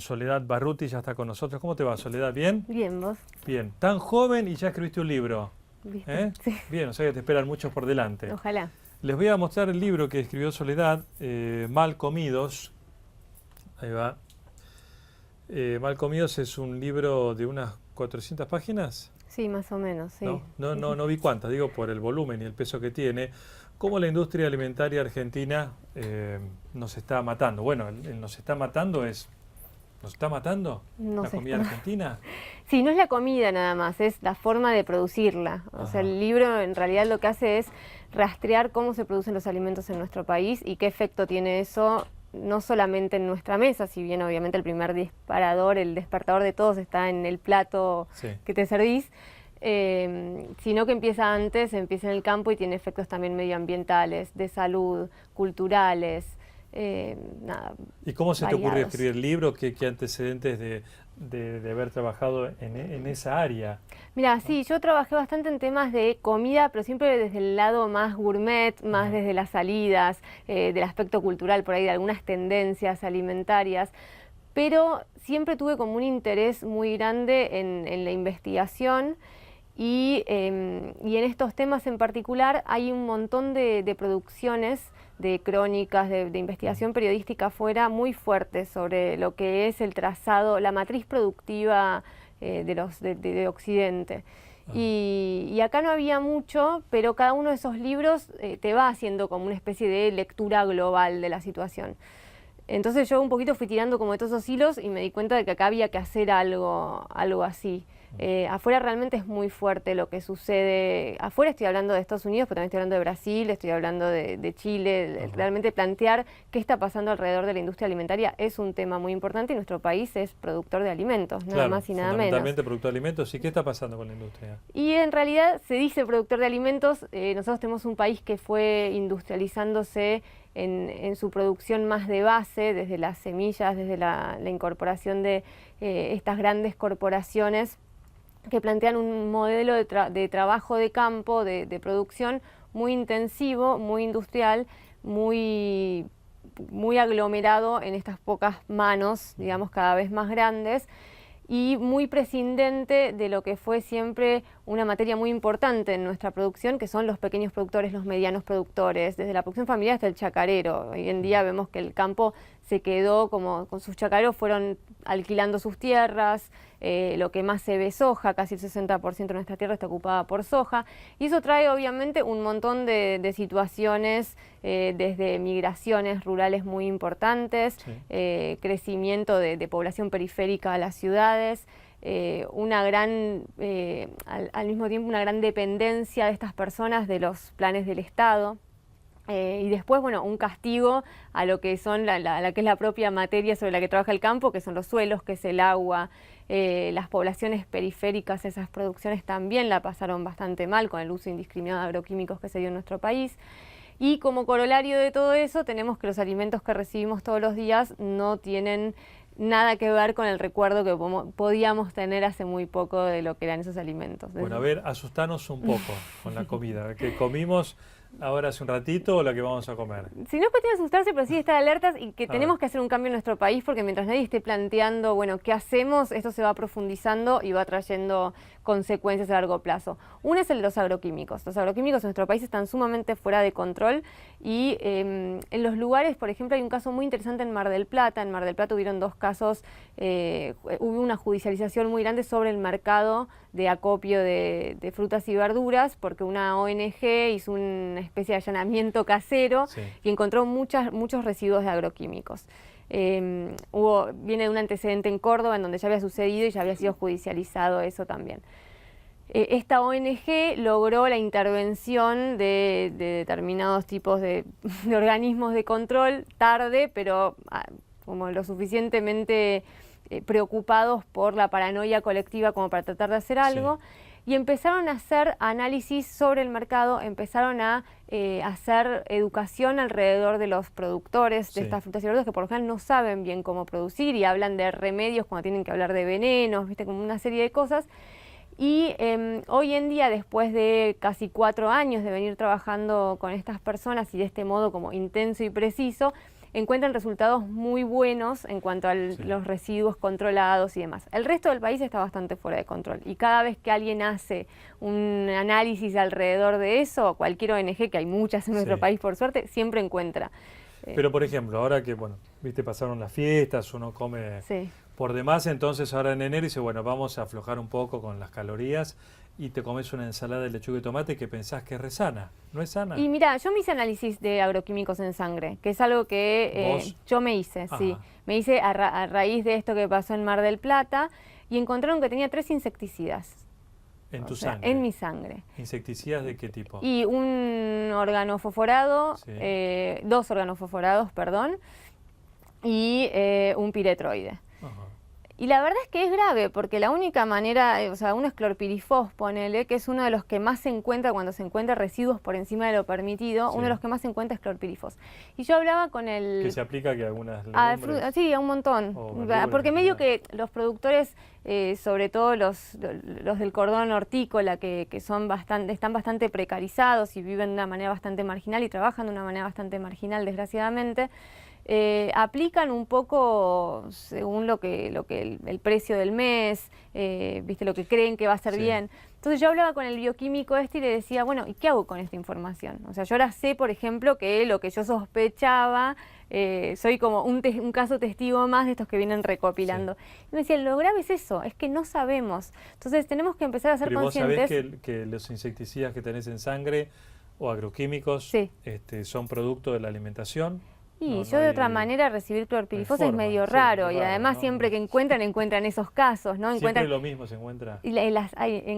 Soledad Barruti, ya está con nosotros. ¿Cómo te va, Soledad? ¿Bien? Bien, ¿vos? Bien. Tan joven y ya escribiste un libro. ¿Viste? Sí. Bien, o sea que te esperan muchos por delante. Ojalá. Les voy a mostrar el libro que escribió Soledad, Mal Comidos. Ahí va. Mal Comidos es un libro de unas 400 páginas. Sí, más o menos, sí. No vi cuántas, digo por el volumen y el peso que tiene. ¿Cómo la industria alimentaria argentina nos está matando? Bueno, el nos está matando es... ¿Nos está matando la comida argentina? Sí, no es la comida nada más, es la forma de producirla. O sea, el libro en realidad lo que hace es rastrear cómo se producen los alimentos en nuestro país y qué efecto tiene eso, no solamente en nuestra mesa, si bien obviamente el primer disparador, el despertador de todos está en el plato que te servís, sino que empieza antes, empieza en el campo y tiene efectos también medioambientales, de salud, culturales. Nada, ¿Y cómo se te ocurrió variados. escribir el libro? ¿Qué antecedentes de haber trabajado en esa área? Mira, sí, yo trabajé bastante en temas de comida, pero siempre desde el lado más gourmet, más desde las salidas, del aspecto cultural, por ahí de algunas tendencias alimentarias, pero siempre tuve como un interés muy grande en la investigación y en estos temas en particular hay un montón de producciones, de crónicas, de investigación periodística afuera muy fuertes sobre lo que es el trazado, la matriz productiva de Occidente. Y acá no había mucho, pero cada uno de esos libros te va haciendo como una especie de lectura global de la situación. Entonces yo un poquito fui tirando como de todos esos hilos y me di cuenta de que acá había que hacer algo así. Afuera realmente es muy fuerte lo que sucede. Afuera estoy hablando de Estados Unidos, pero también estoy hablando de Brasil, estoy hablando de Chile. Realmente plantear qué está pasando alrededor de la industria alimentaria es un tema muy importante y nuestro país es productor de alimentos, nada más y nada menos. Fundamentalmente productor de alimentos. ¿Y qué está pasando con la industria? Y en realidad se dice productor de alimentos. Nosotros tenemos un país que fue industrializándose en su producción más de base, desde las semillas, desde la incorporación de estas grandes corporaciones que plantean un modelo de trabajo de campo, de producción muy intensivo, muy industrial, muy aglomerado en estas pocas manos, digamos, cada vez más grandes, y muy prescindente de lo que fue siempre una materia muy importante en nuestra producción, que son los pequeños productores, los medianos productores, desde la producción familiar hasta el chacarero. Hoy en día vemos que el campo se quedó como con sus chacareros, fueron alquilando sus tierras, lo que más se ve es soja, casi el 60% de nuestra tierra está ocupada por soja, y eso trae obviamente un montón de situaciones, desde migraciones rurales muy importantes, crecimiento de población periférica a las ciudades, al mismo tiempo una gran dependencia de estas personas de los planes del Estado. Y después, bueno, un castigo a lo que son la que es la propia materia sobre la que trabaja el campo, que son los suelos, que es el agua. Las poblaciones periféricas, esas producciones también la pasaron bastante mal con el uso indiscriminado de agroquímicos que se dio en nuestro país. Y como corolario de todo eso, tenemos que los alimentos que recibimos todos los días no tienen nada que ver con el recuerdo que podíamos tener hace muy poco de lo que eran esos alimentos. Bueno, a ver, asustanos un poco con la comida. ¿Que comimos ahora hace un ratito o la que vamos a comer? Si no es cuestión de asustarse, pero sí estar alertas y que tenemos que hacer un cambio en nuestro país, porque mientras nadie esté planteando, bueno, ¿qué hacemos? Esto se va profundizando y va trayendo consecuencias a largo plazo. Uno es el de los agroquímicos. Los agroquímicos en nuestro país están sumamente fuera de control y en los lugares, por ejemplo, hay un caso muy interesante en Mar del Plata. En Mar del Plata hubieron dos casos, hubo una judicialización muy grande sobre el mercado de acopio de frutas y verduras, porque una ONG hizo una especie de allanamiento casero y encontró muchos residuos de agroquímicos. Viene de un antecedente en Córdoba en donde ya había sucedido y ya había sido judicializado eso también. Esta ONG logró la intervención de determinados tipos de organismos de control tarde, pero como lo suficientemente preocupados por la paranoia colectiva como para tratar de hacer algo. Y empezaron a hacer análisis sobre el mercado, empezaron a hacer educación alrededor de los productores de estas frutas y verduras que por lo general no saben bien cómo producir y hablan de remedios cuando tienen que hablar de venenos, ¿viste? Como una serie de cosas. Y hoy en día, después de casi 4 años de venir trabajando con estas personas y de este modo como intenso y preciso, encuentran resultados muy buenos en cuanto a los residuos controlados y demás. El resto del país está bastante fuera de control y cada vez que alguien hace un análisis alrededor de eso, cualquier ONG, que hay muchas en nuestro país por suerte, siempre encuentra. Pero por ejemplo, ahora que, bueno, viste, pasaron las fiestas, uno come por demás, entonces ahora en enero dice, bueno, vamos a aflojar un poco con las calorías y te comes una ensalada de lechuga y tomate que pensás que es re sana. ¿No es sana? Y mira, yo me hice análisis de agroquímicos en sangre, que es algo que yo me hice, sí. Me hice a raíz de esto que pasó en Mar del Plata y encontraron que tenía 3 insecticidas. ¿En tu sangre? En mi sangre. ¿Insecticidas de qué tipo? Y un organofosforado, 2 organofosforados, perdón, y un piretroide. Y la verdad es que es grave, porque la única manera, o sea, un es clorpirifos, ponele, que es uno de los que más se encuentra cuando se encuentra residuos por encima de lo permitido, uno de los que más se encuentra es clorpirifos. Y yo hablaba con el... ¿Que se aplica que algunas legumbres? Sí, a un montón, porque medio que los productores, sobre todo los del cordón hortícola, que están bastante precarizados y viven de una manera bastante marginal y trabajan de una manera bastante marginal, desgraciadamente, aplican un poco según el precio del mes, viste, lo que creen que va a ser bien. Entonces yo hablaba con el bioquímico y le decía, bueno, ¿y qué hago con esta información? O sea, yo ahora sé, por ejemplo, que lo que yo sospechaba, soy como un caso testigo más de estos que vienen recopilando. Y me decía, lo grave es eso, es que no sabemos. Entonces tenemos que empezar a ser conscientes. ¿Vos sabés que los insecticidas que tenés en sangre o agroquímicos son producto de la alimentación? Y yo de otra manera recibir clorpirifos es medio raro, y además siempre que encuentran esos casos, ¿no? Siempre lo mismo se encuentra. Y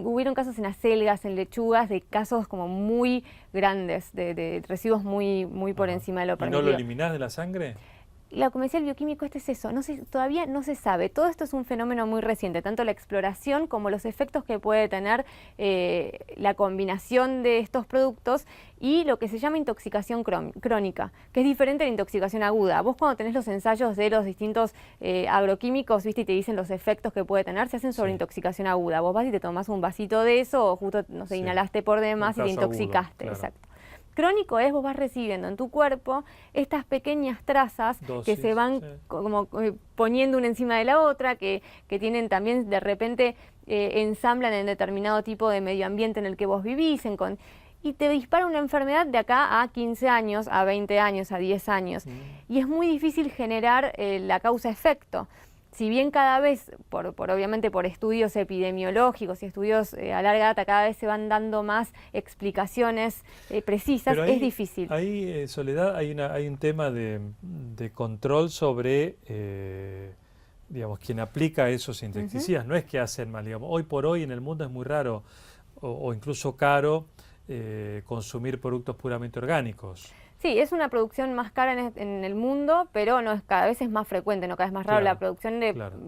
hubieron casos en acelgas, en lechugas, de casos como muy grandes, de residuos muy por encima de lo permitido. ¿Y no lo eliminás de la sangre? Lo que me decía el bioquímico es eso, todavía no se sabe. Todo esto es un fenómeno muy reciente, tanto la exploración como los efectos que puede tener la combinación de estos productos y lo que se llama intoxicación crónica, que es diferente a la intoxicación aguda. Vos cuando tenés los ensayos de los distintos agroquímicos, viste, y te dicen los efectos que puede tener, se hacen sobre intoxicación aguda. Vos vas y te tomás un vasito de eso o justo, no sé, inhalaste por demás y te intoxicaste. Agudo, claro. Exacto. Crónico es vos vas recibiendo en tu cuerpo estas pequeñas trazas que se van como poniendo una encima de la otra, que tienen también de repente ensamblan en determinado tipo de medio ambiente en el que vos vivís, y te dispara una enfermedad de acá a 15 años, a 20 años, a 10 años. Y es muy difícil generar la causa-efecto. Si bien cada vez, obviamente por estudios epidemiológicos y estudios a larga data, cada vez se van dando más explicaciones precisas, es difícil. Ahí, Soledad, hay un tema de control sobre, digamos, quien aplica esos insecticidas. No es que hacen mal, digamos. Hoy por hoy en el mundo es muy raro o incluso caro consumir productos puramente orgánicos. Sí, es una producción más cara en el mundo, pero cada vez es más frecuente, cada vez más raro. La producción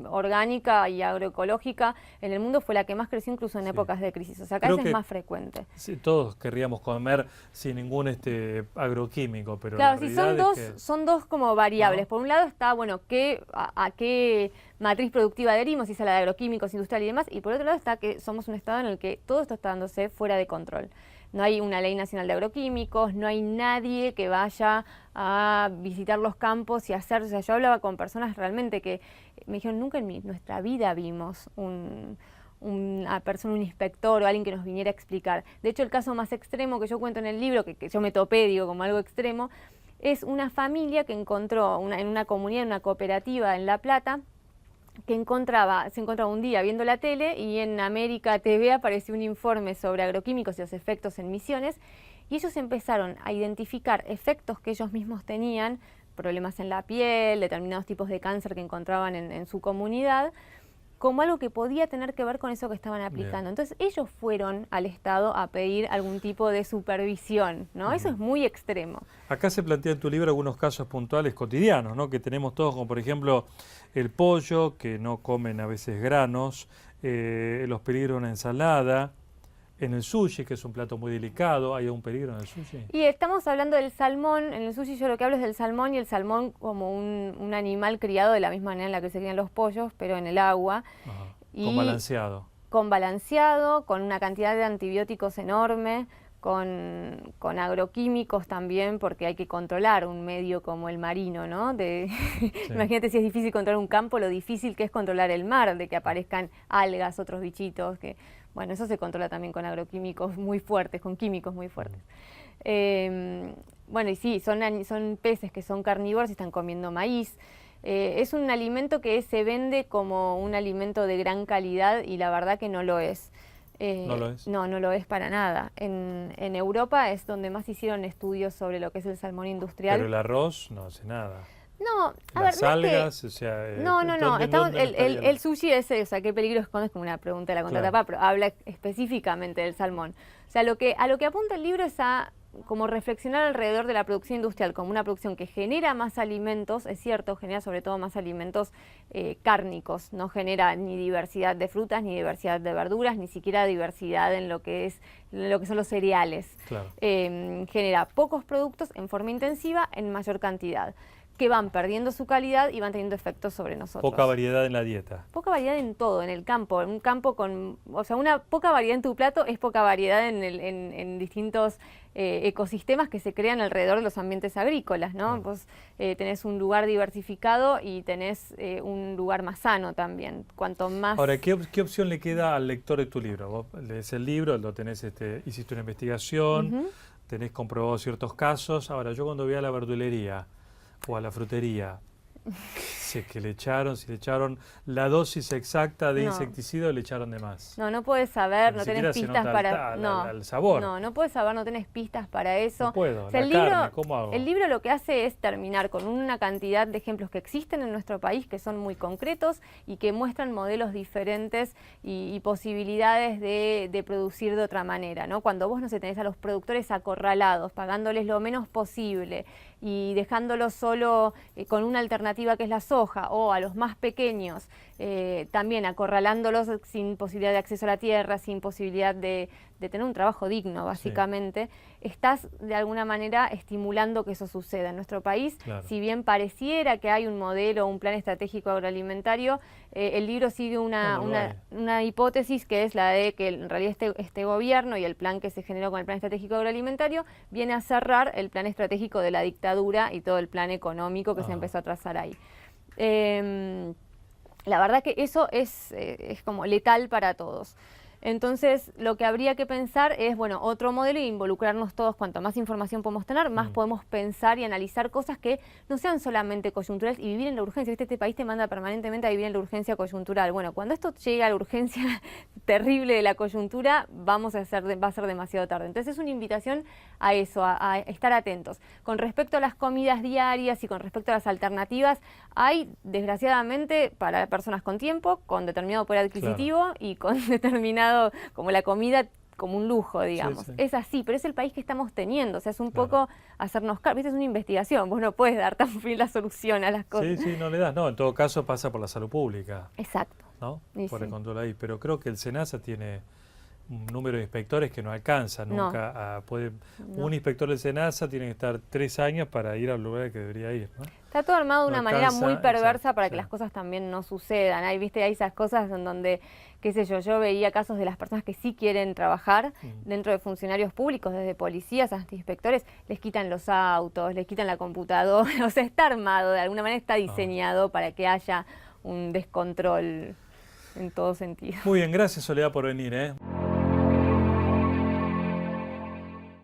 orgánica y agroecológica en el mundo fue la que más creció incluso en épocas de crisis. O sea, cada vez es más frecuente. Sí, todos querríamos comer sin ningún agroquímico, pero claro, sí, son dos como variables. Por un lado está, bueno, a qué matriz productiva adherimos, si es a la de agroquímicos, industrial y demás, y por otro lado está que somos un estado en el que todo esto está dándose fuera de control. No hay una ley nacional de agroquímicos, no hay nadie que vaya a visitar los campos y hacer... O sea, yo hablaba con personas realmente que me dijeron, nunca en nuestra vida vimos un inspector o alguien que nos viniera a explicar. De hecho, el caso más extremo que yo cuento en el libro, que yo me topé, digo, como algo extremo, es una familia que encontró en una comunidad, en una cooperativa en La Plata, que se encontraba un día viendo la tele y en América TV apareció un informe sobre agroquímicos y los efectos en Misiones, y ellos empezaron a identificar efectos que ellos mismos tenían, problemas en la piel, determinados tipos de cáncer que encontraban en su comunidad, como algo que podía tener que ver con eso que estaban aplicando. Entonces ellos fueron al Estado a pedir algún tipo de supervisión, ¿no? Eso es muy extremo. Acá se plantea en tu libro algunos casos puntuales cotidianos, ¿no? Que tenemos todos, como por ejemplo el pollo, que no comen a veces granos, los peligros de una ensalada, en el sushi, que es un plato muy delicado. ¿Hay un peligro en el sushi? Y estamos hablando del salmón. En el sushi yo lo que hablo es del salmón, y el salmón como un animal criado de la misma manera en la que se crían los pollos, pero en el agua. Con balanceado. Con balanceado, con una cantidad de antibióticos enorme, con agroquímicos también, porque hay que controlar un medio como el marino, ¿no? Sí. Imagínate si es difícil controlar un campo, lo difícil que es controlar el mar, de que aparezcan algas, otros bichitos, que bueno, eso se controla también con agroquímicos muy fuertes, con químicos muy fuertes. Bueno, y sí, son peces que son carnívoros y están comiendo maíz. Es un alimento que se vende como un alimento de gran calidad y la verdad que no lo es. ¿No lo es? No, no lo es para nada. En Europa es donde más hicieron estudios sobre lo que es el salmón industrial. Pero el arroz no hace nada. No, a las ver, algas, o sea... No. El sushi ese, o sea, ¿qué peligro esconde? Es como una pregunta de la contratapa, pero habla específicamente del salmón. O sea, a lo que apunta el libro es a como reflexionar alrededor de la producción industrial como una producción que genera más alimentos, es cierto, genera sobre todo más alimentos cárnicos, no genera ni diversidad de frutas, ni diversidad de verduras, ni siquiera diversidad en lo que son los cereales. Claro. Genera pocos productos en forma intensiva en mayor cantidad, que van perdiendo su calidad y van teniendo efectos sobre nosotros. Poca variedad en la dieta. Poca variedad en todo, en el campo. Un campo con, o sea, una poca variedad en tu plato es poca variedad en distintos ecosistemas que se crean alrededor de los ambientes agrícolas, ¿no? Vos tenés un lugar diversificado y tenés un lugar más sano también. Cuanto más... Ahora, ¿qué opción le queda al lector de tu libro? Vos lees el libro, lo tenés, hiciste una investigación, tenés comprobado ciertos casos. Ahora, yo cuando voy a la verdulería o a la frutería, si le echaron la dosis exacta de insecticida o le echaron de más. No puedes saber, no tenés pistas para... al sabor. No puedes saber, no tenés pistas para eso. No puedo, o sea, carne, ¿cómo hago? El libro lo que hace es terminar con una cantidad de ejemplos que existen en nuestro país, que son muy concretos y que muestran modelos diferentes y posibilidades de producir de otra manera, ¿no? Cuando vos no sé, tenés a los productores acorralados, pagándoles lo menos posible y dejándolos solo con una alternativa que es la soja, o a los más pequeños también acorralándolos sin posibilidad de acceso a la tierra, sin posibilidad de tener un trabajo digno, básicamente, estás de alguna manera estimulando que eso suceda. En nuestro país, si bien pareciera que hay un modelo, un plan estratégico agroalimentario, el libro sigue una hipótesis que es la de que en realidad este gobierno y el plan que se generó con el plan estratégico agroalimentario viene a cerrar el plan estratégico de la dictadura y todo el plan económico que se empezó a trazar ahí. La verdad que eso es como letal para todos. Entonces, lo que habría que pensar es, bueno, otro modelo y involucrarnos todos. Cuanto más información podemos tener, más podemos pensar y analizar cosas que no sean solamente coyunturales y vivir en la urgencia. ¿Viste? Este país te manda permanentemente a vivir en la urgencia coyuntural. Bueno, cuando esto llegue a la urgencia terrible de la coyuntura, va a ser demasiado tarde. Entonces, es una invitación a eso, a estar atentos. Con respecto a las comidas diarias y con respecto a las alternativas, hay, desgraciadamente, para personas con tiempo, con determinado poder adquisitivo y con determinado como la comida como un lujo, digamos. Es así, pero es el país que estamos teniendo. O sea, es un poco hacernos cargo. ¿Viste? Es una investigación. Vos no puedes dar tan bien la solución a las cosas. Sí, no le das. No, en todo caso pasa por la salud pública. Exacto. ¿No? Por el control ahí. Pero creo que el SENASA tiene un número de inspectores que no alcanza nunca a poder... Un inspector del SENASA tiene que estar 3 años para ir al lugar que debería ir, ¿no? Está todo armado de una manera muy perversa para que las cosas también no sucedan. Hay esas cosas en donde, qué sé yo veía casos de las personas que sí quieren trabajar dentro de funcionarios públicos, desde policías hasta inspectores, les quitan los autos, les quitan la computadora. O sea, está armado, de alguna manera está diseñado para que haya un descontrol en todo sentido. Muy bien, gracias Soledad por venir,